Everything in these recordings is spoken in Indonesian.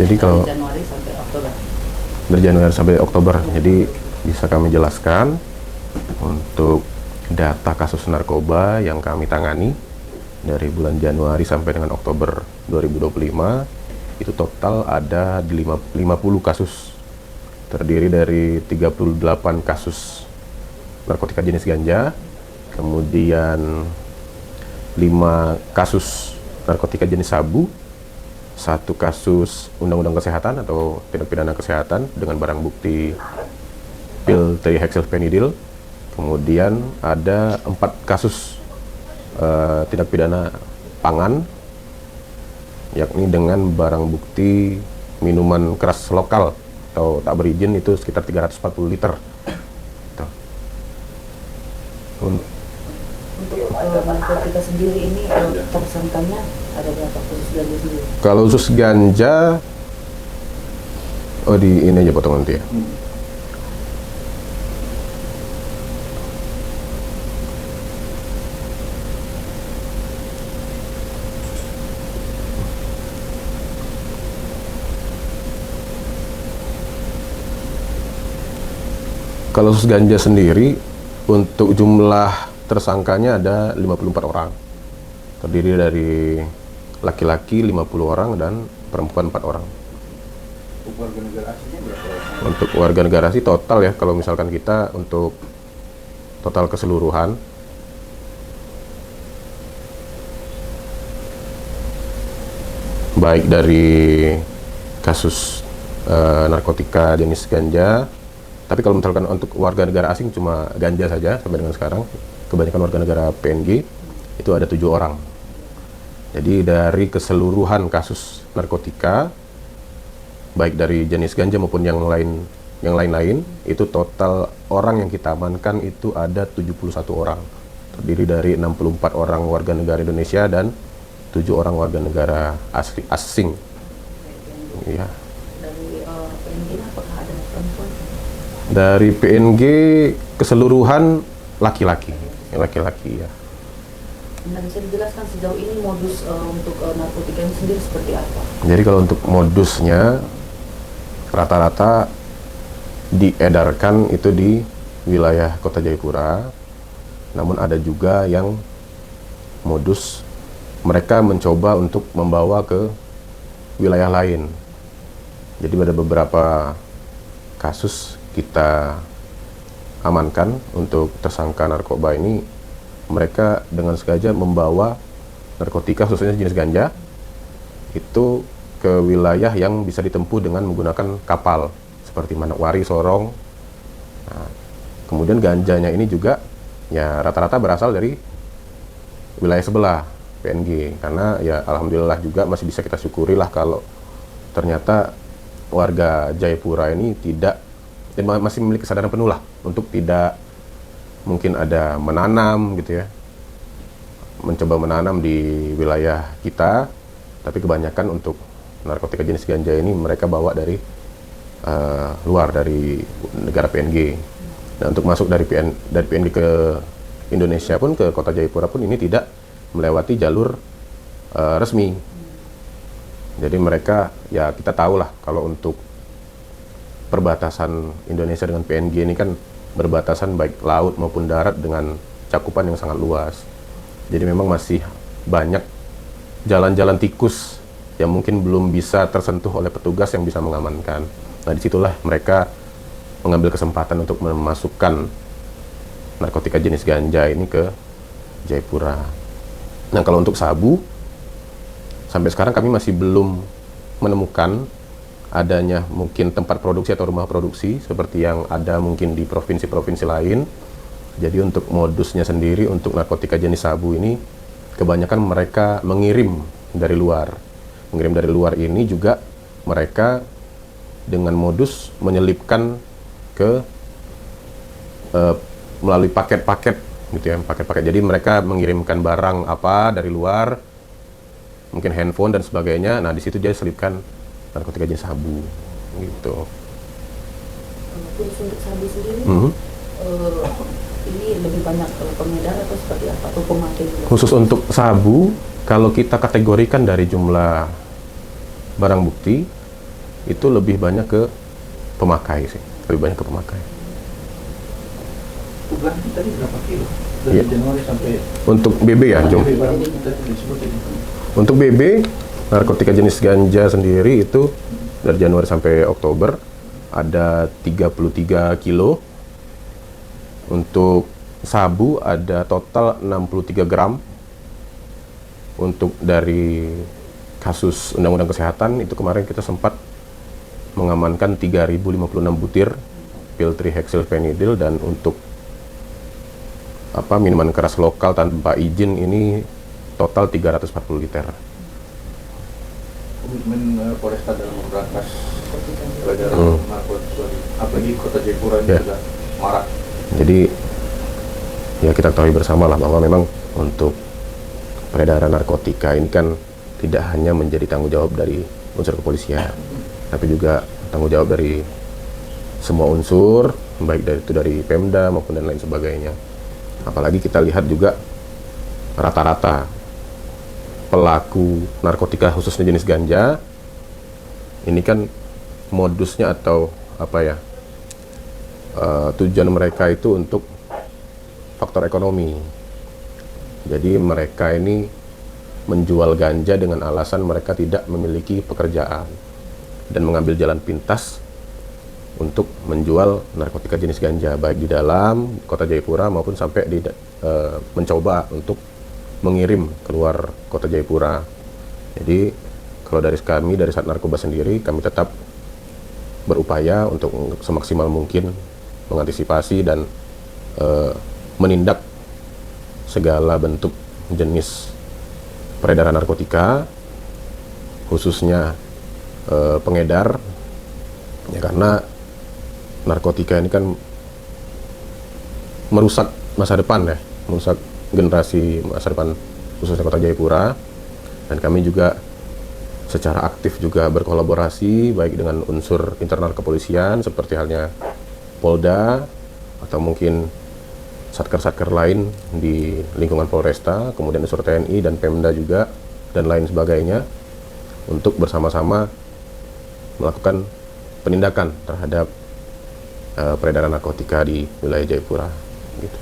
Jadi kalau Januari sampai Oktober. dari Januari sampai Oktober, jadi bisa kami jelaskan untuk data kasus narkoba yang kami tangani dari bulan Januari sampai dengan Oktober 2025 itu total ada 50 kasus, terdiri dari 38 kasus narkotika jenis ganja, kemudian 5 kasus narkotika jenis sabu, 1 kasus undang-undang kesehatan atau tindak pidana kesehatan dengan barang bukti pil trihexylphenidil. Kemudian ada 4 kasus tindak pidana pangan, yakni dengan barang bukti minuman keras lokal atau tak berizin itu sekitar 340 liter. Untuk narkotika sendiri ini tersangkanya ada berapa khusus ganja sendiri? Kalau khusus ganja, di ini aja potong nanti ya. Kalau khusus ganja sendiri, untuk jumlah tersangkanya ada 54 orang. Terdiri dari laki-laki 50 orang dan perempuan 4 orang. Untuk warga negara aslinya berapa? Untuk warga negara asing total ya, kalau misalkan kita untuk total keseluruhan, baik dari kasus narkotika jenis ganja, tapi kalau misalkan untuk warga negara asing cuma ganja saja sampai dengan sekarang, kebanyakan warga negara PNG itu ada 7 orang. Jadi dari keseluruhan kasus narkotika, baik dari jenis ganja maupun yang lain-lain, itu total orang yang kita amankan itu ada 71 orang. Terdiri dari 64 orang warga negara Indonesia dan 7 orang warga negara asing. Ya. Dari PNG apakah ada perempuan? Dari PNG keseluruhan laki-laki ya. Nah, bisa dijelaskan sejauh ini modus untuk narkotika ini sendiri seperti apa? Jadi kalau untuk modusnya rata-rata diedarkan itu di wilayah Kota Jayapura, namun ada juga yang modus mereka mencoba untuk membawa ke wilayah lain. Jadi ada beberapa kasus kita amankan untuk tersangka narkoba ini, mereka dengan sengaja membawa narkotika khususnya jenis ganja itu ke wilayah yang bisa ditempuh dengan menggunakan kapal seperti Manokwari, Sorong. Nah, kemudian ganjanya ini juga ya rata-rata berasal dari wilayah sebelah PNG, karena ya alhamdulillah juga masih bisa kita syukuri lah kalau ternyata warga Jayapura ini masih memiliki kesadaran penuh lah untuk tidak mungkin ada menanam gitu ya, mencoba menanam di wilayah kita, tapi kebanyakan untuk narkotika jenis ganja ini mereka bawa dari luar dari negara PNG. Nah, untuk masuk dari PNG ke Indonesia pun, ke Kota Jayapura pun ini tidak melewati jalur resmi. Jadi mereka ya kita tahu lah kalau untuk perbatasan Indonesia dengan PNG ini kan berbatasan baik laut maupun darat dengan cakupan yang sangat luas. Jadi memang masih banyak jalan-jalan tikus yang mungkin belum bisa tersentuh oleh petugas yang bisa mengamankan. Nah, disitulah mereka mengambil kesempatan untuk memasukkan narkotika jenis ganja ini ke Jayapura. Nah, kalau untuk sabu, sampai sekarang kami masih belum menemukan adanya mungkin tempat produksi atau rumah produksi seperti yang ada mungkin di provinsi-provinsi lain. Jadi untuk modusnya sendiri untuk narkotika jenis sabu ini kebanyakan mereka mengirim dari luar. Mengirim dari luar ini juga mereka dengan modus menyelipkan ke eh, melalui paket-paket gitu ya, paket-paket. Jadi mereka mengirimkan barang apa dari luar, mungkin handphone dan sebagainya. Nah di situ dia selipkan narkotika jenis sabu gitu. Khusus untuk sabu sendiri, Mhm. ini lebih banyak pengedar atau seperti apa, atau pemakai juga? Khusus untuk sabu, kalau kita kategorikan dari jumlah barang bukti, itu lebih banyak ke pemakai sih, lebih banyak ke pemakai. Berarti tadi berapa kilo? Dari Iya. Januari sampai Untuk BB ya, Jom. barang bukti tadi disebutin. Untuk BB, narkotika jenis ganja sendiri itu dari Januari sampai Oktober ada 33 kilo. Untuk sabu ada total 63 gram. Untuk dari kasus Undang-Undang Kesehatan itu kemarin kita sempat mengamankan 3.056 butir pil trihexylphenidil, dan untuk minuman keras lokal tanpa izin ini total 340 liter. Komitmen Polresta dalam memberantas peredaran narkotika, apalagi Kota Jayapura ini Ya. sudah marak. Jadi ya kita ketahui bersama lah bahwa memang untuk peredaran narkotika ini kan tidak hanya menjadi tanggung jawab dari unsur kepolisian, tapi juga tanggung jawab dari semua unsur, baik dari Pemda maupun dan lain sebagainya. Apalagi kita lihat juga rata-rata pelaku narkotika khususnya jenis ganja ini kan modusnya atau tujuan mereka itu untuk faktor ekonomi. Jadi mereka ini menjual ganja dengan alasan mereka tidak memiliki pekerjaan dan mengambil jalan pintas untuk menjual narkotika jenis ganja baik di dalam Kota Jayapura maupun sampai mencoba untuk mengirim keluar Kota Jayapura. Jadi kalau dari kami dari Sat Narkoba sendiri, kami tetap berupaya untuk semaksimal mungkin mengantisipasi dan menindak segala bentuk jenis peredaran narkotika, khususnya pengedar, ya karena narkotika ini kan merusak masa depan ya, merusak generasi masa depan khususnya Kota Jayapura. Dan kami juga secara aktif juga berkolaborasi baik dengan unsur internal kepolisian seperti halnya Polda atau mungkin satker-satker lain di lingkungan Polresta, kemudian unsur TNI dan Pemda juga dan lain sebagainya untuk bersama-sama melakukan penindakan terhadap peredaran narkotika di wilayah Jayapura gitu.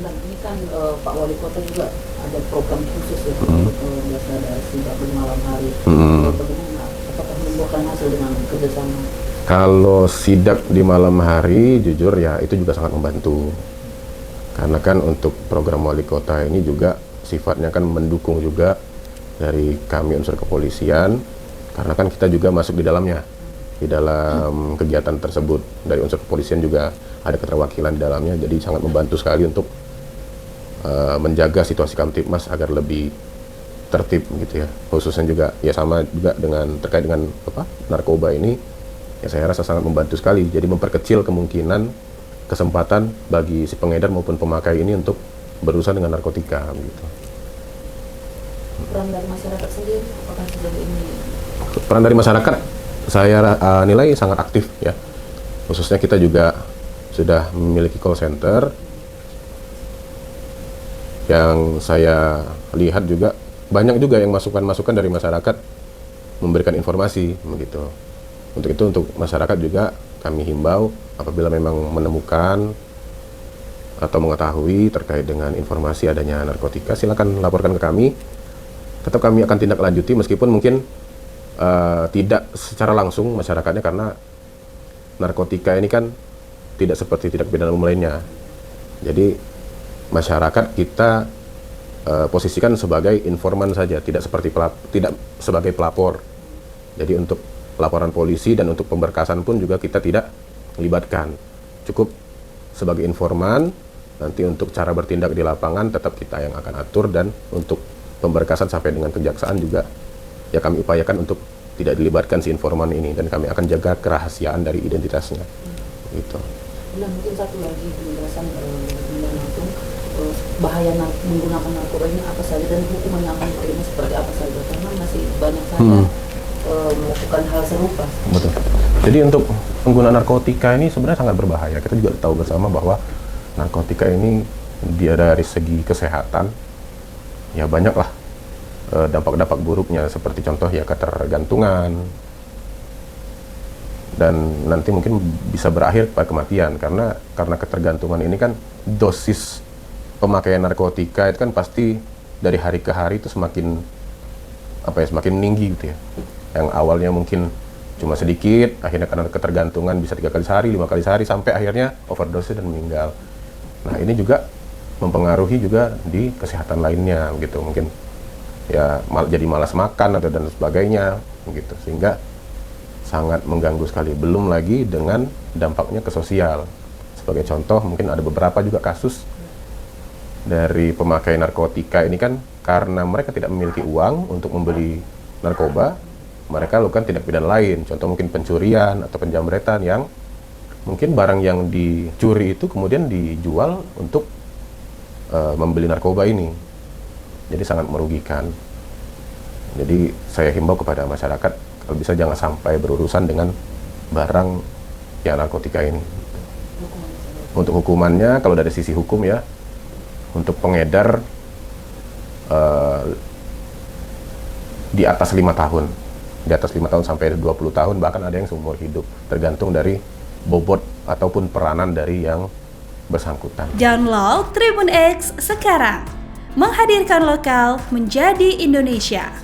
Dan ini kan Pak Wali Kota juga ada program khusus ya untuk biasa ada sidak di malam hari. Bagaimana? Apakah membuahkan hasil dengan kerjasama? Kalau sidak di malam hari, jujur ya itu juga sangat membantu. Karena kan untuk program Wali Kota ini juga sifatnya kan mendukung juga dari kami unsur kepolisian. Karena kan kita juga masuk di dalamnya. Di dalam kegiatan tersebut dari unsur kepolisian juga ada keterwakilan di dalamnya, jadi sangat membantu sekali untuk menjaga situasi Kamtibmas agar lebih tertib gitu ya. Khususnya juga ya sama juga dengan terkait dengan narkoba ini, ya saya rasa sangat membantu sekali. Jadi memperkecil kemungkinan kesempatan bagi si pengedar maupun pemakai ini untuk berurusan dengan narkotika gitu. Peran dari masyarakat sendiri, apakah sejauh ini? Peran dari masyarakat saya nilai sangat aktif ya. Khususnya kita juga sudah memiliki call center yang saya lihat juga banyak juga yang masukan-masukan dari masyarakat memberikan informasi begitu. Untuk itu untuk masyarakat juga kami himbau apabila memang menemukan atau mengetahui terkait dengan informasi adanya narkotika, silakan laporkan ke kami. Tetap kami akan tindak lanjuti meskipun mungkin tidak secara langsung masyarakatnya, karena narkotika ini kan tidak seperti tindak pidana umum lainnya. Jadi masyarakat kita posisikan sebagai informan saja, tidak sebagai pelapor. Jadi untuk laporan polisi dan untuk pemberkasan pun juga kita tidak melibatkan. Cukup sebagai informan, nanti untuk cara bertindak di lapangan tetap kita yang akan atur, dan untuk pemberkasan sampai dengan kejaksaan juga ya kami upayakan untuk tidak dilibatkan si informan ini, dan kami akan jaga kerahasiaan dari identitasnya. Gitu. Dan mungkin satu lagi penjelasan Bunda langsung bahaya menggunakan narkoba ini apa saja dan hukuman yang akan diterima seperti apa saja, karena masih banyak saja melakukan hal serupa. Betul. Jadi untuk pengguna narkotika ini sebenarnya sangat berbahaya. Kita juga tahu bersama bahwa narkotika ini dia dari segi kesehatan ya banyaklah dampak-dampak buruknya, seperti contoh ya ketergantungan, dan nanti mungkin bisa berakhir pada kematian karena ketergantungan ini kan dosis pemakaian narkotika itu kan pasti dari hari ke hari itu semakin semakin meninggi gitu ya. Yang awalnya mungkin cuma sedikit, akhirnya karena ketergantungan bisa 3 kali sehari, 5 kali sehari, sampai akhirnya overdose dan meninggal. Nah ini juga mempengaruhi juga di kesehatan lainnya gitu, mungkin ya jadi malas makan atau dan sebagainya gitu, sehingga sangat mengganggu sekali. Belum lagi dengan dampaknya ke sosial. Sebagai contoh mungkin ada beberapa juga kasus dari pemakai narkotika ini kan karena mereka tidak memiliki uang untuk membeli narkoba, mereka lakukan tindak pidana lain, contoh mungkin pencurian atau penjamretan yang mungkin barang yang dicuri itu kemudian dijual untuk membeli narkoba ini. Jadi sangat merugikan. Jadi saya himbau kepada masyarakat kalau bisa jangan sampai berurusan dengan barang yang narkotika ini. Untuk hukumannya kalau dari sisi hukum ya, untuk pengedar di atas 5 tahun. Di atas 5 tahun sampai 20 tahun, bahkan ada yang seumur hidup, tergantung dari bobot ataupun peranan dari yang bersangkutan. Download Tribun X sekarang, menghadirkan lokal menjadi Indonesia.